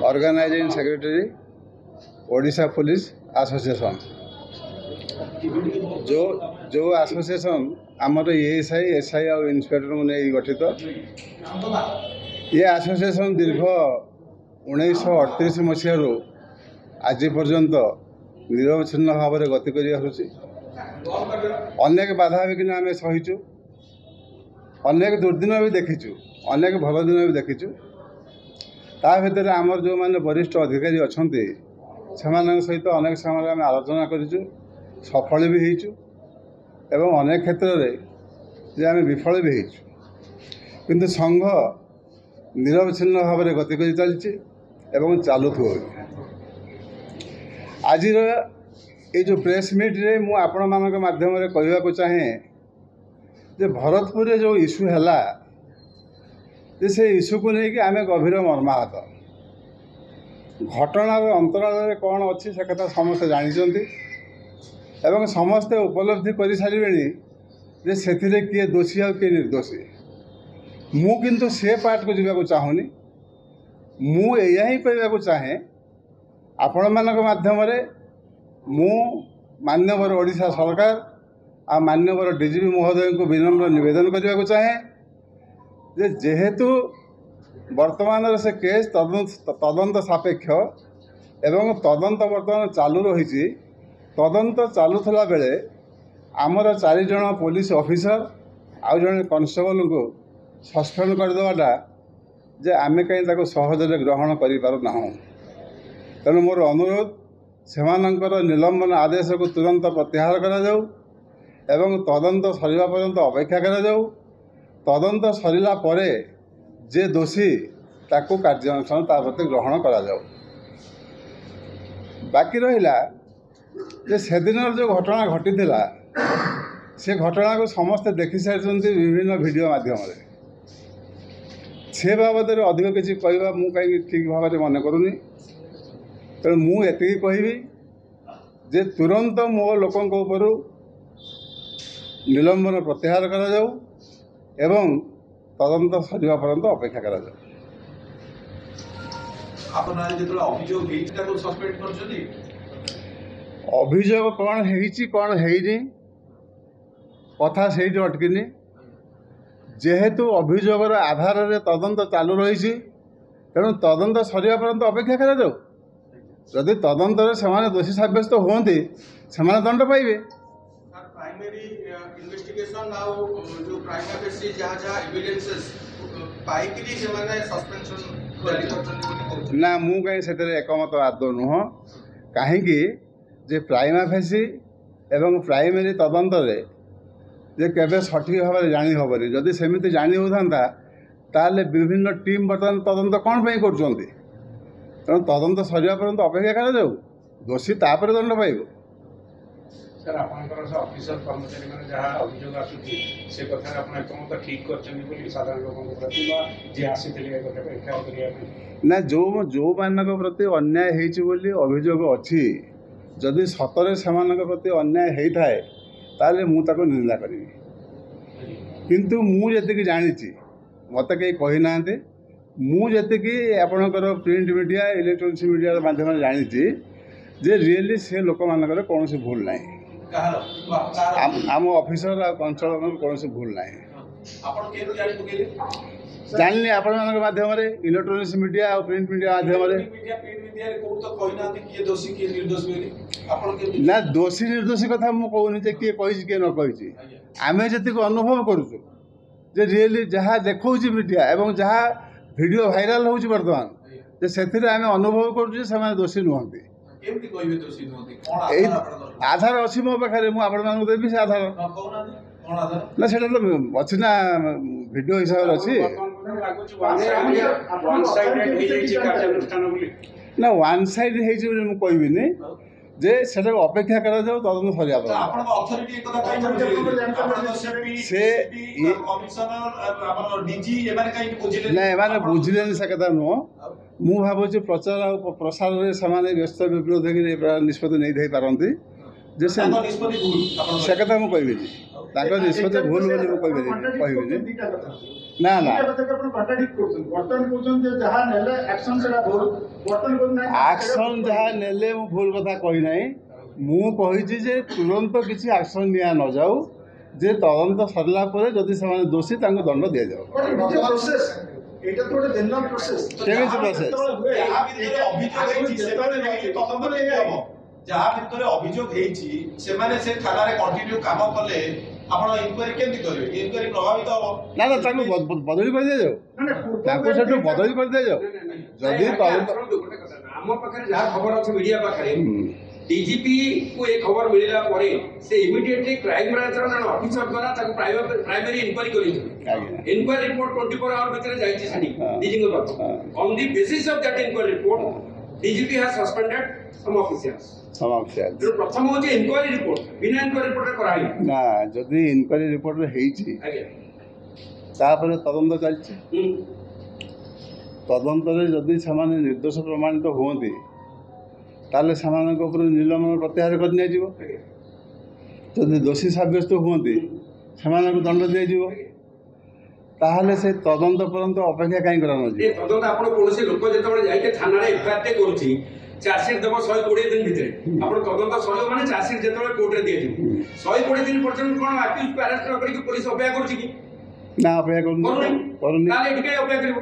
Organising secretary Odisha police association. जो जो association आमर एएसआई एसआई और इन्स्पेक्टर को नहीं गठित। ये एसोसिएशन दीर्घ 1938 मसीह आज पर्यंत निरवच्छिन्न भाव में गति कर अनेक बाधा विघ्न आम सहीचु, अनेक दुर्दिन भी देखीचु, अनेक भल दिन भी देखीचु। ता भर आमर जो मैंने वरिष्ठ अधिकारी अच्छा से सहित अनेक समय आम आलोचना करूँ, सफल भी होइचु एवं अनेक क्षेत्र में आम विफल भी होइचु। किंतु संघ निरवच्छिन्न भाव में गति कर चलती एवं चालू आज ये जो प्रेस मीट रे मु आपण मानक माध्यम रे कहवा को चाहे जे भरतपुर रे जो इश्यू हैला जे से इश्यू को नहीं कि आम गभीर मर्माहत। घटनार अंतराल कौन अच्छी से कथा समस्ते जानते एवं समस्ते उपलब्धि कर सारे जे से किए दोषी और किए निर्दोषी। मु किंतु से पार्ट को जावाक चाहूनी। मु या ही कहवा चाहे आपण मानक माध्यम रे मु मान्यवर ओडिशा सरकार आ मान्यवर डीजीपी महोदय को विनम्र निवेदन करने को चाहे जे जेहेतु वर्तमान से केस तदंत सापेक्ष एवं तदंत वर्तमान चालू रही। तदंत चलुला बेले आमर 4 जन पुलिस ऑफिसर आउ जन कॉन्स्टेबल को सस्पेंड करदेवाटा जे आमे कहीं सहजरे ग्रहण करना। तेणु मोर अनुरोध सेमानंकर निलंबन आदेश को तुरंत प्रत्याहार करा जाऊ एवं तदंत सरिबा पर्यंत अपेक्षा करा जाऊ। तदंत सरिला परे जे दोषी ताको कार्यानुष्ठान ता प्रति ग्रहण करा जाऊ। बाकी रहिला जे सेदिन जो घटना घटी से घटना को समस्ते देखि सारी विभिन्न वीडियो माध्यम से बाबद अधिक किसी कहवा मु कहीं ठीक भाव में मन करूनी। तेणु मुझे कहबी जे तुरंत मो लोकों ऊपर निलंबन प्रत्याहार करा जाऊ एवं तदंत सरिबा पर्यंत अपेक्षा करा जाऊ। अभियोग कौन है कौन है कथा से अटकिनी। जेहेतु अभियोगर आधार में तदंत चालू रही तेणु तदंत सरिबा पर्यंत अपेक्षा करा जाऊ। जदि तदंत से दोषी सब्यस्त होती से दंड पाइबे। ना मु कहीं से एकमत आदौ नुह कहीं जे प्राइमा फेसी एवं प्राइमेरी तदंत जे केबे सठिक भाव में जानी हेनी। जदि सेमिति जानी होता ताले विभिन्न टीम बर्तमान तदंत कौन पर कर तेणु तदंत सरिबा पर्यंत अपेक्षा करा जाऊ। दोषी तापर दंड पाइब। सर आपनकर ऑफिसर कर्मचारी माने जहाँ अभियोग आसुची से कथा आपण एकमत ठीक करछनी बोली साधारण लोगों प्रति बा जे आसीथिले कथा परीक्षा करिया ना जो मानक प्रति अन्याय हेछि बोली अभियोग अछि। जदि सतरे सेमानक प्रति अन्याय हेइ थाए ताले मु ताको निंदा करिवि। किंतु मु जति जानिछि मते कई कहि नांते मुझे आपणकर प्रिंट मीडिया इलेक्ट्रोनिक्स मीडिया माध्यम जानी जे रियली से लोक मान कौन भूल ना आम ऑफिसर आ कॉन्स्टेबल कौन भूल ना जानी आपण मान माध्यम इलेक्ट्रोनिक्स मीडिया और प्रिंट मीडिया माध्यम ना दोषी निर्दोषी कथा मुझे कहूनी किए किए न कही आम जी अनुभव करुचु जे रियली जहाँ देखा मीडिया एवं जहाँ वीडियो वायरल होउची वर्तमान जे सेथिरे आमे अनुभव करू से दोषी नुहंती। केमति कहबे दोषी नुहंती कोन आधार अछि मो पाखरे मु आपण मानू देबी से आधार कोन आधार ना सेटा तो अछि ना वीडियो हिसाब अछि वन साइडेड हे जेछि कार्यानुष्ठान बोली ना वन साइड हे जे मु कहबी नै जे सेटा अपेक्षा करा जाऊ तदन सरिया पर आपण अथॉरिटी एक कथा कहि से कमिशनर आपण डीजी एमाने काई बुझिले ना एमाने बुझिले से कथा नो मु भाबुची प्रचार और प्रसार रे समान व्यस्त विरोध निष्पत्ति नहीं दे पारंती जे से निष्पत्ति भूल से कथा मु कहबी ତାଙ୍କ ନିଷ୍ପତ୍ତି ଭୁଲ ବୋଲି ମୁଁ କହିବିନି ନା ନା ଆକ୍ସନ୍ ଯାହା ନେଲେ ମୁଁ ଭୁଲ କଥା କହିନାହିଁ। ମୁଁ କହିଛି ଯେ ତୁରନ୍ତ କିଛି ଆକ୍ସନ୍ ନିଆ ନଯାଉ, ଯେ ତଦନ୍ତ ସରିଲା ପରେ ଯଦି ସେମାନେ ଦୋଷୀ ତାଙ୍କୁ ଦଣ୍ଡ ଦିଆଯାଉ। କେମିତି ପ୍ରୋସେସ୍? ଯାହା ଭିତରେ ଅଭିଯୋଗ ହେଇଛି ସେମାନେ ସେ ଥାନାରେ କଣ୍ଟିନ୍ୟୁ କାମ କଲେ ଆପଣ ଇନକ୍ୱାରି କେମିତି କରିବେ? ଇନକ୍ୱାରି ପ୍ରଭାବିତ ହବ ନା ନା, ତାଙ୍କୁ ବଦଳି କରିଦିଆଯାଉ, ତାଙ୍କୁ ସେଠୁ ବଦଳି କରିଦିଆଯାଉ। ଯଦି ଆମ ପାଖରେ ଯାହା ଖବର ଅଛି ମିଡିଆ ପାଖରେ, ଡିଜିପି को एक खबर मिलला परे से इमिडिएटली क्राइम ब्रांचर ना ऑफिसर द्वारा ताको प्राइमरी इंक्वायरी करी इंक्वायरी रिपोर्ट 24 आवर भीतर जाईची सनी डीजी को पास on the basis of that inquiry report DGP has suspended some officers जो प्रथम हो जे इंक्वायरी रिपोर्ट बिना इंक्वायरी रिपोर्ट कराई ना जदी इंक्वायरी रिपोर्ट हेइची तापर तदंत चलची तदंतरे जदी सामान्य निर्दोष प्रमाणित होंती ताले सामानक ऊपर निलंबन प्रत्याहार कर निया जीवो। जदि दोषी साब्यस्त होंती सेमानक दंड दिया जीवो। ताहले से तदंत पर्यंत अपेक्षा कहीं करा न जी तदंत आपण कोनसे लोक जेतबे जाय के थाना रे एफआईआर टे करूची चार्जशीट देबो 120 दिन भितरे आपण तदंत सरो माने चार्जशीट जेतबे कोर्ट रे दिया जीवो 120 दिन पर्यंत कोन अक्यूज को अरेस्ट न करी के पुलिस अपेक्षा करूची की ना अपेक्षा करूनी ताले एटिके अपेक्षा करिवो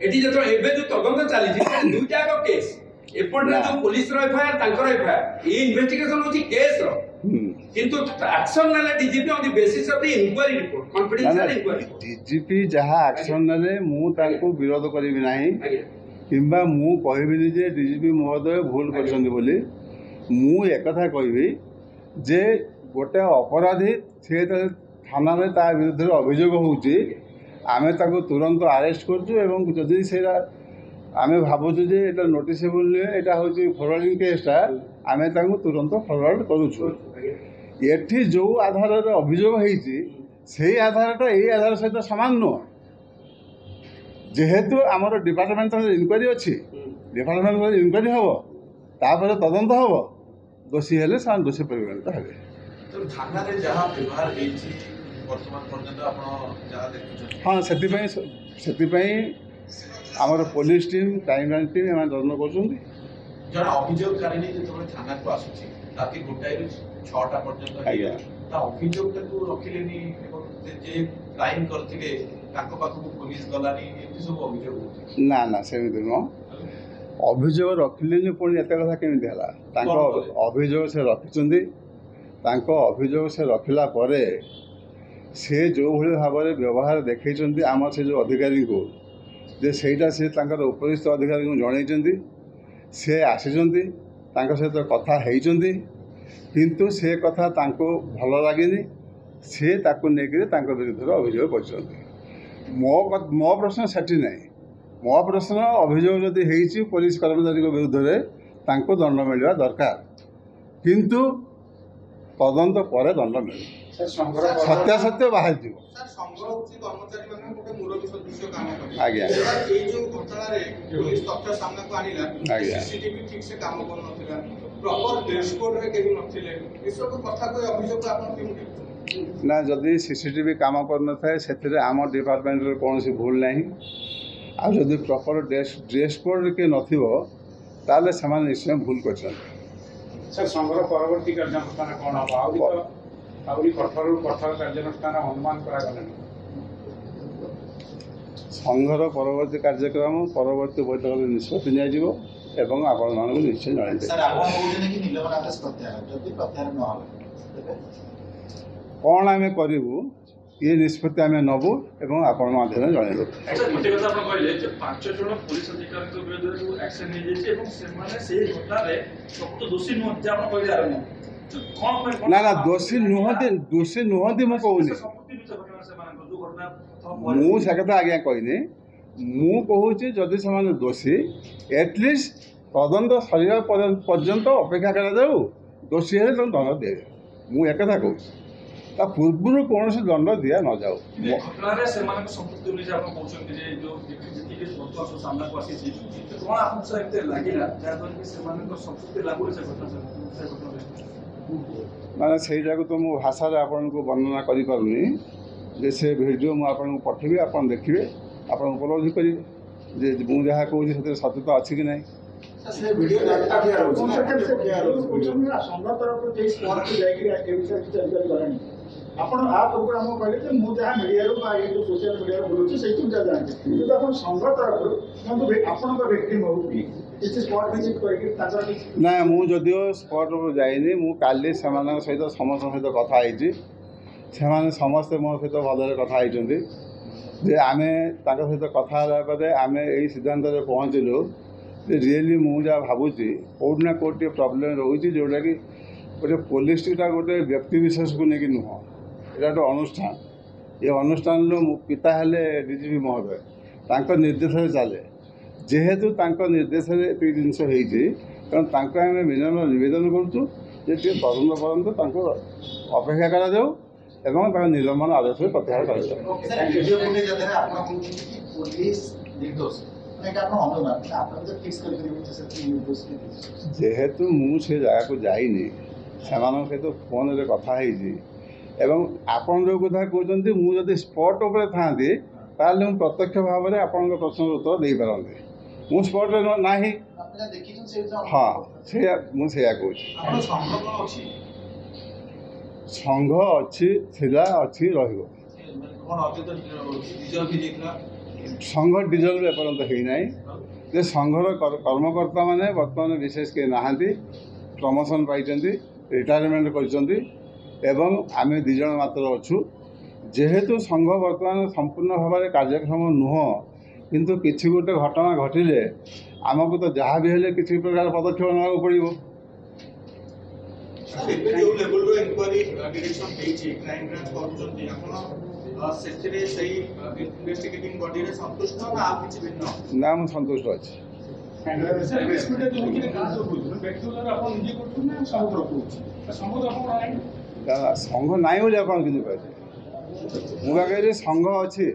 एटी जेतो एबे जो तदंत चाली छी दुईटा को केस एपटे जो पुलिस रो एफआईआर तांकर एफआईआर ये इन्वेस्टिगेशन होची केस रो किंतु एक्शन नाले DGP on the basis of the inquiry report confidential inquiry DGP जहां एक्शन नाले मु तांको विरोध करिवि नाही किंबा मु कहबिनी जे डीजीपी महोदय भूल करछन्ती बोली मु एक कथा कहबी जे गोटे अपराधी से थाना रे ता विरुद्ध अभियोग होउची आमे ताको तुरंत अरेस्ट करछु एवं जदि सेरा आमे भाबुछु जे एटा नोटिसेबल नुहे एटा होची फॉरवर्डिंग केसटा आमे ताको तुरंत फॉरवर्ड करूछु एठी जो आधार रे अभियोग हेची सेही आधारटा एही आधार सहित समान नो जेहेतु आमर डिपार्टमेंटल इनक्वारी अच्छी डिपार्टमेंटल इनक्वारी हम तापर तदंत हम दोषी हेले सामान दोषी परिगणित हेबे। तो थाना रे जहां व्यवहार हेची वर्तमान पर्यंत आपण जहां देखुछन हाँ सेतिपई आमर police team crime branch team एम तदन कर जरा अभियोगकारी जेतबे थाना को आसुची राति 1टा ରୁ 6टा पर्यंत आज्ञा ता अभियोग को रखिलेनी एवं जे क्राइम करथिले ताको पाखु पुलिस गलानी एति सब अभियोग होची ना ना सेमिति नो अभियोग रखिलेनी पुणी एते कथा केमिति हला तांको अभियोग से रखिचंदी तांको अभियोग से रखिला परे से जो भली भाव में व्यवहार देखैचंदी आम से जो अधिकारी को जे सेटा से तांकर उपरिस्थ अधिकारी को जणैचंदी से आसीचंदी तांको सहित कथा हेइचंदी किंतु से कथा तांको भल लागिनी से ताको नेकरे तांको विरुद्ध अभियोग करछंदी मो प्रश्न सेठी नहीं मो प्रश्न अभियोग जदि हेइची पुलिस कर्मचारी को विरुद्ध रे तांको दंड मिलवा दरकार किंतु तदंत पर दंड मिले सत्यासत्य बाहर जीव सर संग्रह होची कर्मचारी माने गोटे मुरबी सदस्य काम करे आज्ञा ए जो घटना रे पुलिस तथ्य सामना को आनिला आज्ञा सीसीटीवी ठीक से काम कर नथिला प्रॉपर ड्रेस कोड रे केही नथिले ए सब कथा कोई अभियोग आपण केमि ना जदि सीसीटीवी काम कर न थाए सेथिरे आम डिपार्टमेंट रे कोनोसी भूल नाही आ जदि प्रॉपर ड्रेस कोड के नथिबो ताले समान निश्चय भूल करछन। सर संग्रह परवर्ती कार्यानुष्ठान कौन हम आउरी कठोर कार्यानुष्ठान अनुमान करागलानी संघर परवर्ती कार्यक्रम परवर्ती बैठक निष्पत्ति नियाजिबो एवं आपण मानक निश्चय जणाइबे। सर आपण कहउछन कि निलंबन आदेश प्रत्याहार जदि प्रत्याहार न होला कौन आम करूँ ये निष्पत्ति आम नबू एवं आपण माध्यम जनइबू। गोटे कथा आप कहले 5 जन पुलिस अधिकारी विरुद्ध जो एक्शन नहीं जाइए घटना प्रकृत दोषी नुहत आप कहले आरंभ ना ना दोषी नुहति मु कहूनी मु से कथा आज्ञा कहनी मु कहूँ जदि से दोषी एटलिस्ट तदंत सरिया पर्यंत अपेक्षा करा जाऊ दोषी है दंड दिए मु एक कथा कहूँ ता पूर्व कौन से दंड दिया न जाऊ घटना संपुक्ति सामना को आसी कौन आपको लगे संपुक्ति लागू ମାନେ ସେଇଟାକୁ ତ ମୁଁ ଭାଷାରେ ଆପଣଙ୍କୁ ବର୍ଣ୍ଣନା କରିପାରୁନି ଯେ ସେ ଭିଡ଼ିଓ ମୁଁ ଆପଣଙ୍କୁ ପଠାଇବି, ଆପଣ ଦେଖିବେ, ଆପଣ ଉପଲବ୍ଧି କରିବେ ଯେ ମୁଁ ଯାହା କହୁଛି ସେଥିରେ ସତ୍ୟତା ଅଛି କି ନାହିଁ। ସେ ଭିଡିଓ ଜାଣିପାରିବା ରହୁଛି ନା ସଂଘ ତରଫରୁ ଯେ ସ୍ପଟକୁ ଯାଇକି ଏ ବିଷୟରେ କିଛି ଏନକ୍ୱାରି କଲେଣି। ଆପଣ ଆ ପୂର୍ବରୁ ଆମକୁ କହିଲେ ଯେ ମୁଁ ଯାହା ମିଡ଼ିଆରୁ ବା ଏଇ ଯେଉଁ ସୋସିଆଲ ମିଡ଼ିଆରେ ବୁଲୁଛି ସେଇଥିରୁ ଯାହା ଜାଣିଛି, କିନ୍ତୁ ଆପଣ ସଂଘ ତରଫରୁ ଆପଣଙ୍କ ଭିକ୍ଟିମ୍ ହଉ କିଛି ସ୍ପଟ ଭିଜିଟ୍ କରିକି ତାଙ୍କର କିଛି ନା, ମୁଁ ଯଦିଓ ସ୍ପଟକୁ ଯାଇନି, ମୁଁ କାଲି ସେମାନଙ୍କ ସହିତ ସମସ୍ତଙ୍କ ସହିତ କଥା ହେଇଛି। ସେମାନେ ସମସ୍ତେ ମୋ ସହିତ ଭଲରେ କଥା ହେଇଛନ୍ତି ଯେ ଆମେ ତାଙ୍କ ସହିତ କଥା ହେଲା ପରେ ଆମେ ଏଇ ସିଦ୍ଧାନ୍ତରେ ପହଞ୍ଚିଲୁ ଯେ ରିଏଲି ମୁଁ ଯାହା ଭାବୁଛି କେଉଁଠି ନା କେଉଁଠି ଟିକେ ପ୍ରୋବ୍ଲେମ୍ ରହୁଛି, ଯେଉଁଟାକି ଗୋଟେ ପୋଲିସଟା ଗୋଟେ ବ୍ୟକ୍ତିବିଶେଷକୁ ନେଇକି ନୁହଁ, ଏଇଟା ଗୋଟେ ଅନୁଷ୍ଠାନ। ଏ ଅନୁଷ୍ଠାନର ପିତା ହେଲେ ଡିଜିପି ମହୋଦୟ, ତାଙ୍କ ନିର୍ଦ୍ଦେଶରେ ଚାଲେ। ଯେହେତୁ ତାଙ୍କ ନିର୍ଦ୍ଦେଶରେ ଏତିକି ଜିନିଷ ହେଇଛି, ତେଣୁ ତାଙ୍କୁ ଆମେ ବିନମ୍ର ନିବେଦନ କରୁଛୁ ଯେ ଟିକେ ତଦନ୍ତ ପର୍ଯ୍ୟନ୍ତ ତାଙ୍କୁ ଅପେକ୍ଷା କରାଯାଉ ଏବଂ ତାଙ୍କ ନିଲମ୍ବନ ଆଦେଶକୁ ପ୍ରତ୍ୟାହାର କରାଯାଉ। ଭିଡିଓ ଫୁଟେଜ ଆଧାରରେ ଆପଣ କହୁଛନ୍ତି କି ପୋଲିସ ନିର୍ଦ୍ଦୋଷ, ମାନେ ଆପଣ ଅନୁମାନ ଆପଣ ତ ଫିକ୍ସ କରିପାରିବେ ଯେ ସେ ନିର୍ଦ୍ଦୋଷ। ଯେହେତୁ ମୁଁ ସେ ଜାଗାକୁ ଯାଇନି, ସେମାନଙ୍କ ସହିତ ଫୋନରେ କଥା ହେଇଛି ଏବଂ ଆପଣ ଯେଉଁ କଥା କହୁଛନ୍ତି ମୁଁ ଯଦି ସ୍ପଟ୍ ଉପରେ ଥାଆନ୍ତି ତାହେଲେ ମୁଁ ପ୍ରତ୍ୟକ୍ଷ ଭାବରେ ଆପଣଙ୍କ ପ୍ରଶ୍ନର ଉତ୍ତର ଦେଇପାରନ୍ତି। ମୁଁ ସ୍ପଟ୍ରେ ନାହିଁ। ଆପଣ ଦେଖିଛନ୍ତି ସେ ହଁ, ସେଇଆ ମୁଁ ସେଇଆ କହୁଛି। ଆପଣ ସଂଘ କ'ଣ ଅଛି ସଂଘ ଅଛି, ଥିଲା, ଅଛି, ରହିବ। ମାନେ କ'ଣ ଅତୀତ ରିଜଲ୍ଟ ହେଇଯାଇଥିଲା? ସଂଘ ଡିଜଲ୍ଭ ଏପର୍ଯ୍ୟନ୍ତ ହେଇନାହିଁ। ଯେ ସଂଘର କର୍ମକର୍ତ୍ତାମାନେ ବର୍ତ୍ତମାନ ବିଶେଷ କେହି ନାହାନ୍ତି, ପ୍ରମୋସନ୍ ପାଇଛନ୍ତି, ରିଟାୟାରମେଣ୍ଟ କରିଛନ୍ତି ଏବଂ ଆମେ 2 ଜଣ ମାତ୍ର ଅଛୁ। ଯେହେତୁ ସଂଘ ବର୍ତ୍ତମାନ ସମ୍ପୂର୍ଣ୍ଣ ଭାବରେ କାର୍ଯ୍ୟକ୍ଷମ ନୁହଁ, କିନ୍ତୁ କିଛି ଗୋଟେ ଘଟଣା ଘଟିଲେ ଆମକୁ ତ ଯାହା ବି ହେଲେ କିଛି ପ୍ରକାର ପଦକ୍ଷେପ ନେବାକୁ ପଡ଼ିବ। ଏବେ ଯେଉଁ ଲେଭେଲର ଇନକ୍ୱାରି ଡିରେକ୍ସନ ହେଇଛି କ୍ରାଇମ ବ୍ରାଞ୍ଚ କରୁଛନ୍ତି, ଆପଣ ସେଥିରେ ସେଇ ଇନଭେଷ୍ଟିଗେଟିଂ ବଡିରେ ସନ୍ତୁଷ୍ଟ ନା ଆଉ କିଛି ଭିନ୍ନ? ନା, ମୁଁ ସନ୍ତୁଷ୍ଟ ଅଛି। ସଂଘ ନାହିଁ ବୋଲି ଆପଣ କିନ୍ତୁ କହିଲେ, ମୁଁ ବା କହିଲି ସଂଘ ଅଛି।